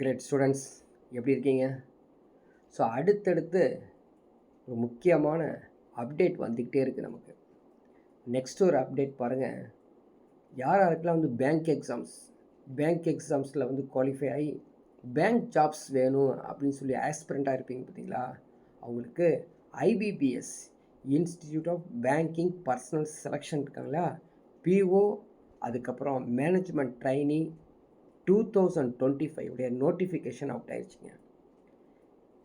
Great students, எப்படி இருக்கீங்க? So அடுத்தடுத்து ஒரு முக்கியமான அப்டேட் வந்துக்கிட்டே இருக்குது நமக்கு. நெக்ஸ்ட் ஒரு அப்டேட் பாருங்கள். யார் யாருக்கெல்லாம் வந்து பேங்க் எக்ஸாம்ஸில் வந்து குவாலிஃபை ஆகி பேங்க் ஜாப்ஸ் வேணும் அப்படின்னு சொல்லி ஆஸ்பிரண்ட்டாக இருப்பீங்க பார்த்தீங்களா, அவங்களுக்கு IBPS Institute of Banking Personnel Selection இருக்காங்களா, பிஓ, அதுக்கப்புறம் மேனேஜ்மெண்ட் ட்ரைனி 2025 உடைய நோட்டிஃபிகேஷன் அவுட் ஆயிடுச்சுங்க.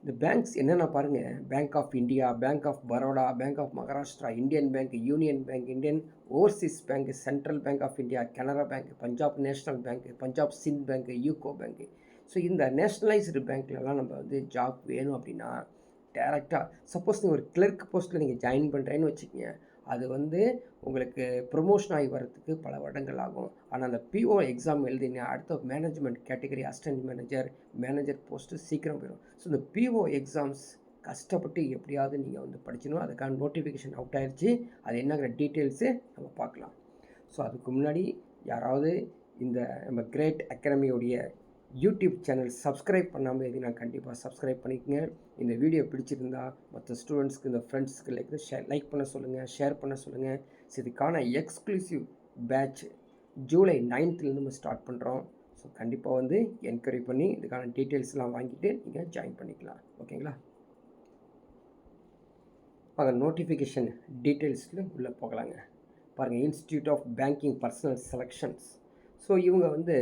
இந்த பேங்க்ஸ் என்னென்ன பாருங்கள். Bank of India, Bank of Baroda, Bank of Maharashtra, Indian Bank, Union Bank, Indian Overseas Bank, Central Bank of India, Canara Bank, Punjab National Bank, Punjab Sind Bank, UCO Bank. So இந்த nationalised பேங்க்லலாம் நம்ம வந்து job வேணும் அப்படின்னா டேரெக்டாக சப்போஸ் நீங்கள் ஒரு கிளர்க் போஸ்ட்டில் நீங்கள் ஜாயின் பண்ணுறேன்னு வச்சுக்கோங்க, அது வந்து உங்களுக்கு ப்ரொமோஷன் ஆகி வரத்துக்கு பல வருடங்கள் ஆகும். ஆனால் அந்த பிஓ எக்ஸாம் எழுதினா அடுத்த management category assistant manager post சீக்கிரம் போயிடும். ஸோ இந்த பிஓ எக்ஸாம்ஸ் கஷ்டப்பட்டு எப்படியாவது நீங்கள் வந்து படிக்கணும். அதுக்கான நோட்டிஃபிகேஷன் அவுட் ஆயிடுச்சு. அது என்னங்கிற டீட்டெயில்ஸு நம்ம பார்க்கலாம். ஸோ அதுக்கு முன்னாடி யாராவது இந்த நம்ம கிரேட் அகாடமியோடைய யூடியூப் சேனல் சப்ஸ்கிரைப் பண்ணாமல் எதுனா கண்டிப்பாக சப்ஸ்கிரைப் பண்ணிக்கோங்க. இந்த வீடியோ பிடிச்சிருந்தா மற்ற ஸ்டூடெண்ட்ஸ்க்கு, இந்த ஃப்ரெண்ட்ஸ்க்கு லைக் பண்ண சொல்லுங்கள், ஷேர் பண்ண சொல்லுங்கள். ஸோ இதுக்கான எக்ஸ்க்ளூசிவ் பேட்ச் ஜூலை 9th நம்ம ஸ்டார்ட் பண்ணுறோம். ஸோ கண்டிப்பாக வந்து என்கொயரி பண்ணி இதுக்கான டீட்டெயில்ஸ்லாம் வாங்கிட்டு நீங்கள் ஜாயின் பண்ணிக்கலாம். ஓகேங்களா? வாங்க நோட்டிஃபிகேஷன் டீட்டெயில்ஸில் உள்ளே போகலாங்க. பாருங்கள், Institute of Banking Personnel Selections. So இவங்க வந்து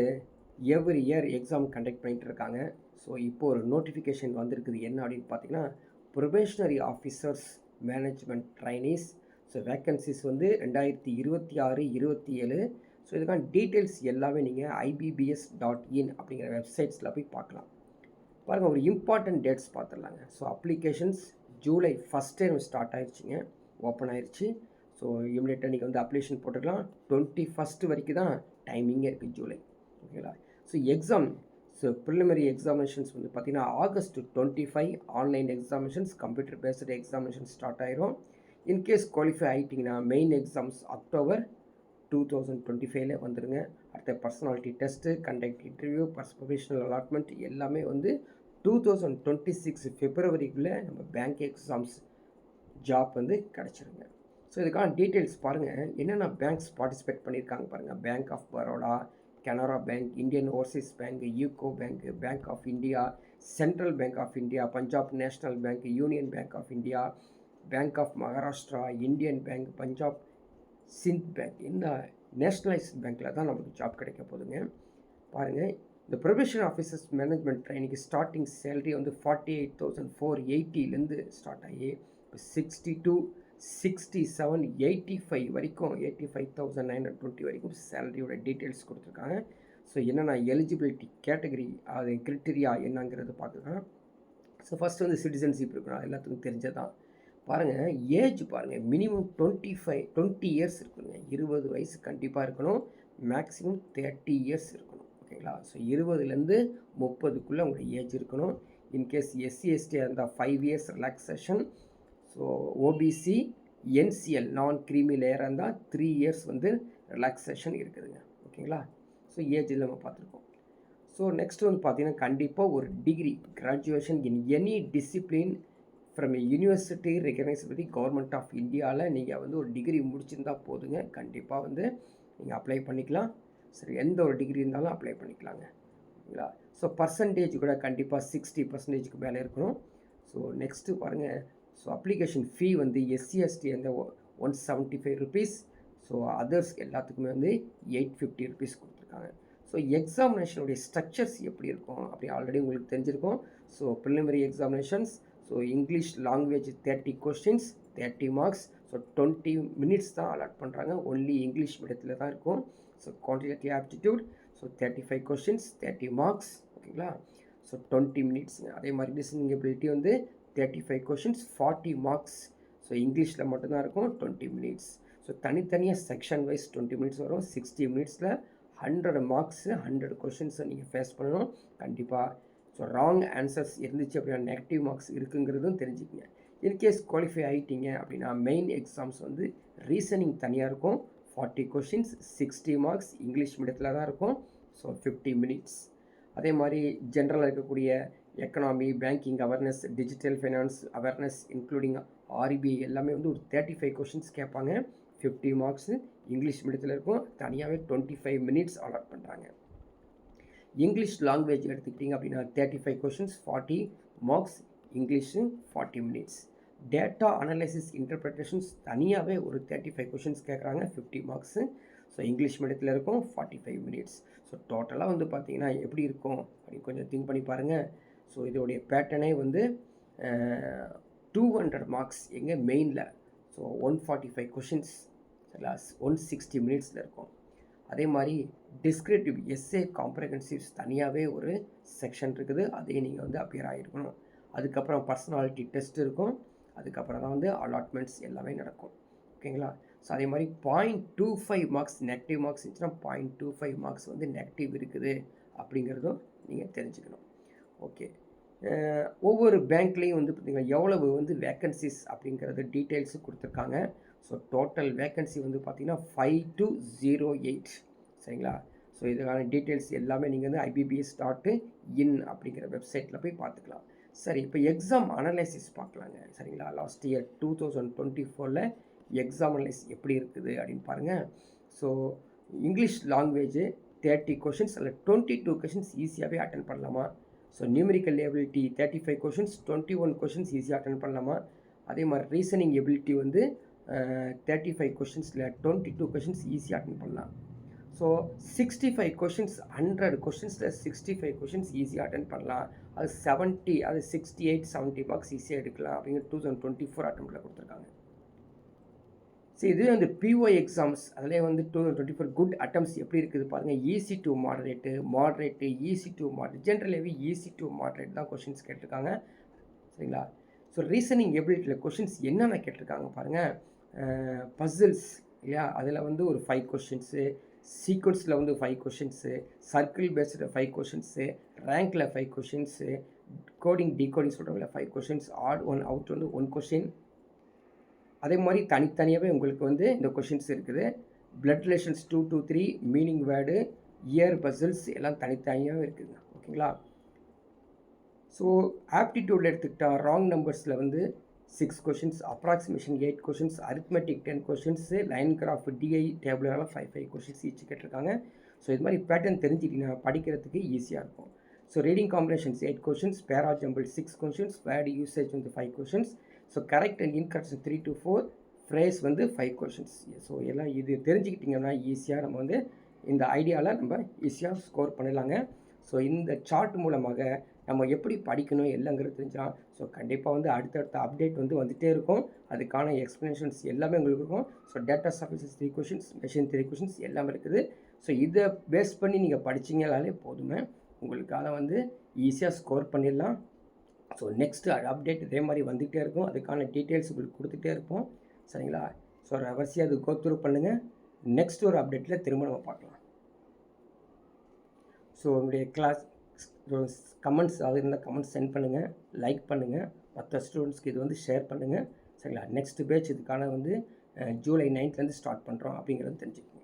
எவ்ரி இயர் எக்ஸாம் கண்டக்ட் பண்ணிகிட்டு இருக்காங்க. ஸோ இப்போது ஒரு நோட்டிஃபிகேஷன் வந்திருக்குது. என்ன அப்படின்னு பார்த்தீங்கன்னா, probationary officers management trainees. So vacancies வந்து 2026-27. ஸோ இதுக்கான டீட்டெயில்ஸ் எல்லாமே நீங்கள் IBBS.in அப்படிங்கிற வெப்சைட்ஸில் போய் பார்க்கலாம். பாருங்கள், ஒரு இம்பார்ட்டன்ட் டேட்ஸ் பார்த்துடலாங்க. ஸோ அப்ளிகேஷன்ஸ் ஜூலை 1 ஸ்டார்ட் ஆயிடுச்சுங்க, ஓப்பன் ஆயிடுச்சு. ஸோ இமிடியேட்டாக நீங்கள் வந்து அப்ளிகேஷன் போட்டுக்கலாம். 21 வரைக்கும் தான் டைமிங்கே இருக்குது ஜூலை. ஓகேங்களா? So exam, so preliminary examinations வந்து பார்த்திங்கன்னா August 25 online examinations, computer based examination start ஆயிரும். இன்கேஸ் குவாலிஃபை ஆகிட்டிங்கன்னா மெயின் எக்ஸாம்ஸ் October 2025 வந்துடுங்க. அடுத்த personality test, conduct interview, professional allotment எல்லாமே வந்து 2026 Februaryக்குள்ளே நம்ம பேங்க் எக்ஸாம்ஸ் ஜாப் வந்து கிடச்சிருங்க. ஸோ இதுக்கான டீட்டெயில்ஸ் பாருங்கள். என்னென்ன பேங்க்ஸ் பார்ட்டிசிபேட் பண்ணியிருக்காங்க பாருங்கள். Bank of Baroda, Canara Bank, Indian Overseas Bank, UCO Bank, Bank of India, Central Bank of India, Punjab National Bank, Union Bank of India, Bank of Maharashtra, Indian Bank, Punjab Sind Bank. இந்த nationalised பேங்க்கில் தான் நமக்கு job கிடைக்க போகுதுங்க. பாருங்கள், இந்த ப்ரொபேஷன் ஆஃபீஸர்ஸ் மேனேஜ்மெண்ட் ட்ரைனிங்கு starting salary வந்து 48,480 ஸ்டார்ட் ஆகி இப்போ 62, 67, 85 வரைக்கும் 85,920 வரைக்கும் சேலரியோட டீட்டெயில்ஸ் கொடுத்துருக்காங்க. ஸோ என்னென்னா எலிஜிபிலிட்டி கேட்டகரி, அது கிரிட்டீரியா என்னங்கிறது பார்த்துக்கலாம். ஸோ ஃபஸ்ட்டு வந்து சிட்டிசன்ஷிப் இருக்கணும், எல்லாத்துக்கும் தெரிஞ்சதான். பாருங்கள், ஏஜ் பாருங்கள், மினிமம் 20 இயர்ஸ் இருக்கணுங்க. 20 வயசு கண்டிப்பாக இருக்கணும். மேக்ஸிமம் 30 இயர்ஸ் இருக்கணும். ஓகேங்களா? ஸோ 20லேருந்து 30க்குள்ளே உங்களோட ஏஜ் இருக்கணும். இன்கேஸ் SC ST இருந்தால் 5 years relaxation. So OBC NCL நான் க்ரீமி லேயராக இருந்தால் 3 இயர்ஸ் வந்து ரிலாக்ஸேஷன் இருக்குதுங்க. ஓகேங்களா? ஸோ ஏஜில் நம்ம பார்த்துருக்கோம். ஸோ நெக்ஸ்ட் வந்து பார்த்திங்கன்னா கண்டிப்பாக ஒரு degree, graduation in any discipline from university recognised by government of இந்தியாவில் நீங்கள் வந்து ஒரு டிகிரி முடிச்சிருந்தால் போதுங்க. கண்டிப்பாக வந்து நீங்கள் அப்ளை பண்ணிக்கலாம். சரி, எந்த ஒரு டிகிரி இருந்தாலும் அப்ளை பண்ணிக்கலாங்க. ஓகேங்களா? ஸோ பர்சன்டேஜ் கூட கண்டிப்பாக 60% மேலே இருக்கணும். ஸோ நெக்ஸ்ட்டு பாருங்கள், ஸோ அப்ளிகேஷன் ஃபீ வந்து SC ST வந்து 175 rupees. ஸோ அதர்ஸ் எல்லாத்துக்குமே வந்து 850 rupees கொடுத்துருக்காங்க. ஸோ எக்ஸாமினேஷனுடைய ஸ்ட்ரக்சர்ஸ் எப்படி இருக்கும் அப்படி ஆல்ரெடி உங்களுக்கு தெரிஞ்சிருக்கும். So preliminary examinations, so English language 30 questions, 30 marks. So 20 minutes தான் அலாட் பண்ணுறாங்க. ஒன்லி இங்கிலீஷ் மீடியத்தில் தான் இருக்கும். So quantitative aptitude, so 35 questions, 30 marks. ஓகேங்களா? ஸோ 20 minutesங்க. அதே மாதிரி லிசனிங் எபிலிட்டி வந்து 35 questions, 40 marks. ஸோ இங்கிலீஷில் மட்டும்தான் இருக்கும், 20 minutes. ஸோ தனித்தனியாக செக்ஷன் வைஸ் 20 minutes வரும். 60 minutesல 100 marks, 100 questions நீங்கள் ஃபேஸ் பண்ணணும் கண்டிப்பாக. ஸோ ராங் ஆன்சர்ஸ் இருந்துச்சு அப்படின்னா நெகட்டிவ் மார்க்ஸ் இருக்குங்கிறதும் தெரிஞ்சுக்கங்க. இன்கேஸ் குவாலிஃபை ஆகிட்டீங்க அப்படின்னா மெயின் எக்ஸாம்ஸ் வந்து ரீசனிங் தனியாக இருக்கும், 40 questions, 60 marks. இங்கிலீஷ் மீடியத்தில் தான் இருக்கும். So 50 minutes. அதே மாதிரி ஜென்ரலாக இருக்கக்கூடிய economy, banking awareness, digital finance awareness including RBI எல்லாமே வந்து ஒரு 35 கொஷின்ஸ் கேட்பாங்க. 50 மார்க்ஸு இங்கிலீஷ் மீடியத்தில் இருக்கும். தனியாகவே 25 மினிட்ஸ் அலாட் பண்ணுறாங்க. இங்கிலீஷ் லாங்குவேஜ் எடுத்துக்கிட்டிங்க அப்படின்னா 35 questions 40 marks, English 40 minutes. Data analysis interpretations தனியாகவே ஒரு 35 கொஷின்ஸ் கேட்குறாங்க, 50 மார்க்ஸு. ஸோ இங்கிலீஷ் மீடியத்தில் இருக்கும், 45 மினிட்ஸ். ஸோ டோட்டலாக வந்து பார்த்திங்கன்னா எப்படி இருக்கும் அப்படின்னு கொஞ்சம் திங்க் பண்ணி பாருங்கள். ஸோ இதோடைய பேட்டர்னே வந்து 200 மார்க்ஸ் எங்கள் மெயினில். ஸோ 145 கொஷின்ஸ் 160 மினிட்ஸில் இருக்கும். அதே மாதிரி டிஸ்கிரிப்டிவ் எஸ்ஏ காம்ப்ரஹென்சிவ்ஸ் தனியாகவே ஒரு செக்ஷன் இருக்குது, அதையும் நீங்கள் வந்து அப்பியர் ஆகிருக்கணும். அதுக்கப்புறம் பர்சனாலிட்டி டெஸ்ட் இருக்கும், அதுக்கப்புறம் தான் வந்து அலாட்மெண்ட்ஸ் எல்லாமே நடக்கும். ஓகேங்களா? ஸோ அதே மாதிரி 0.25 மார்க்ஸ் நெகட்டிவ் மார்க்ஸ் இருந்துச்சுன்னா 0.25 மார்க்ஸ் வந்து நெகட்டிவ் இருக்குது அப்படிங்கிறதும் நீங்கள் தெரிஞ்சுக்கணும். ஓகே, ஒவ்வொரு பேங்க்லேயும் வந்து பார்த்திங்கன்னா எவ்வளவு வந்து வேக்கன்சிஸ் அப்படிங்கிறது டீட்டெயில்ஸு கொடுத்துருக்காங்க. ஸோ டோட்டல் வேக்கன்சி வந்து பார்த்திங்கன்னா 5208. சரிங்களா? ஸோ இதுக்கான டீட்டெயில்ஸ் எல்லாமே நீங்கள் வந்து IBBS.in அப்படிங்கிற வெப்சைட்டில் போய் பார்த்துக்கலாம். சரி, இப்போ எக்ஸாம் அனலைசிஸ் பார்க்கலாங்க. சரிங்களா? லாஸ்ட் இயர் 2024 எக்ஸாம் அனலைஸ் எப்படி இருக்குது அப்படின்னு பாருங்கள். ஸோ இங்கிலீஷ் லாங்குவேஜ் 30 கொஷின்ஸ் அதில் 22 கொஷின்ஸ் ஈஸியாகவே அட்டன் பண்ணலாமா? So numerical ability 35 questions 21 questions ஈஸியாக அட்டன் பண்ணலாமா? அதே மாதிரி ரீசனிங் எபிலிட்டி வந்து 35 கொஷின்ஸில் 22 கொஷின்ஸ் ஈஸியாக அட்டன் பண்ணலாம். ஸோ 65 கொஷின்ஸ் 100 கொஷின்ஸில் 65 கொஷின்ஸ் ஈஸியாக அட்டன் பண்ணலாம். அது 68-70 மார்க்ஸ் ஈஸியாக எடுக்கலாம் அப்படிங்கிற 2024 அட்டெம்ப்டில் கொடுத்துருக்காங்க. சரி, இது அந்த PO எக்ஸாம்ஸ் அதிலே வந்து 2024 குட் அட்டம்ப்ட்ஸ் எப்படி இருக்குது பாருங்கள். Easy to moderate, easy to moderate, ஜென்ரலாகவே ஈஸி டு மாடரேட் தான் கொஷின்ஸ் கேட்டிருக்காங்க. சரிங்களா? ஸோ ரீசனிங் எபிலிட்டியில் கொஷின்ஸ் என்னென்ன கேட்டிருக்காங்க பாருங்கள். பசில்ஸ் இல்லையா, அதில் வந்து ஒரு 5 கொஷின்ஸு, சீக்வன்ஸில் வந்து 5 கொஷின்ஸு, சர்க்கிள் பேஸ்டு 5 கொஷின்ஸு, ரேங்கில் 5 கொஷின்ஸு, கோடிங் டிகோடிங் சொல்கிறவங்கள 5 கொஷின்ஸ், ஆட் ஒன் அவுட் வந்து 1 கொஷின். அதே மாதிரி தனித்தனியாகவே உங்களுக்கு வந்து இந்த கொஷின்ஸ் இருக்குது. Blood relations 2 to 3, meaning word, year puzzles எல்லாம் தனித்தனியாகவே இருக்குதுங்க. ஓகேங்களா? ஸோ ஆப்டிடியூடில் எடுத்துக்கிட்டால் ராங் நம்பர்ஸில் வந்து 6 questions, approximation 8 questions, arithmetic 10 questions, line graph DI டேபிளெல்லாம் 5 கொஷின்ஸ் ஈச் கேட்டிருக்காங்க. ஸோ இது மாதிரி பேட்டர்ன் தெரிஞ்சுக்கிட்டீங்கன்னா படிக்கிறதுக்கு ஈஸியாக இருக்கும். So reading combinations 8 questions, para jumble 6 questions, word usage வந்து 5 questions. So correct and incorrection 3 to 4, phrase வந்து 5 கொஷின்ஸ். ஸோ எல்லாம் இது தெரிஞ்சுக்கிட்டிங்கன்னா ஈஸியாக நம்ம வந்து இந்த ஐடியாவில் நம்ம ஈஸியாக ஸ்கோர் பண்ணிடலாங்க. ஸோ இந்த சார்ட் மூலமாக நம்ம எப்படி படிக்கணும் எல்லாங்கிறது தெரிஞ்சால் ஸோ கண்டிப்பாக வந்து அடுத்தடுத்த அப்டேட் வந்து வந்துகிட்டே இருக்கும். அதுக்கான எக்ஸ்ப்ளனேஷன்ஸ் எல்லாமே உங்களுக்கு இருக்கும். So data services 3 questions, machine 3 questions எல்லாமே இருக்குது. ஸோ இதை பேஸ் பண்ணி நீங்கள் படிச்சிங்கனாலே போதுமே, உங்களுக்காக வந்து ஈஸியாக ஸ்கோர் பண்ணிடலாம். ஸோ நெக்ஸ்ட்டு அப்டேட் இதே மாதிரி வந்துகிட்டே இருக்கும். அதுக்கான டீட்டெயில்ஸ் உங்களுக்கு கொடுத்துட்டே இருப்போம். சரிங்களா? ஸோ அவசியம் அது கோத்ரூ பண்ணுங்கள். நெக்ஸ்ட் ஒரு அப்டேட்டில் திரும்ப நம்ம பார்க்கலாம். ஸோ உங்களுடைய கிளாஸ் கமெண்ட்ஸ் அது இருந்தால் கமெண்ட்ஸ் சென்ட் பண்ணுங்கள், லைக் பண்ணுங்கள், மற்ற ஸ்டூடெண்ட்ஸ்க்கு இது வந்து ஷேர் பண்ணுங்கள். சரிங்களா? நெக்ஸ்ட் பேட்ச் இதுக்கான வந்து ஜூலை 9th ஸ்டார்ட் பண்ணுறோம் அப்படிங்கிறது தெரிஞ்சுக்கோங்க.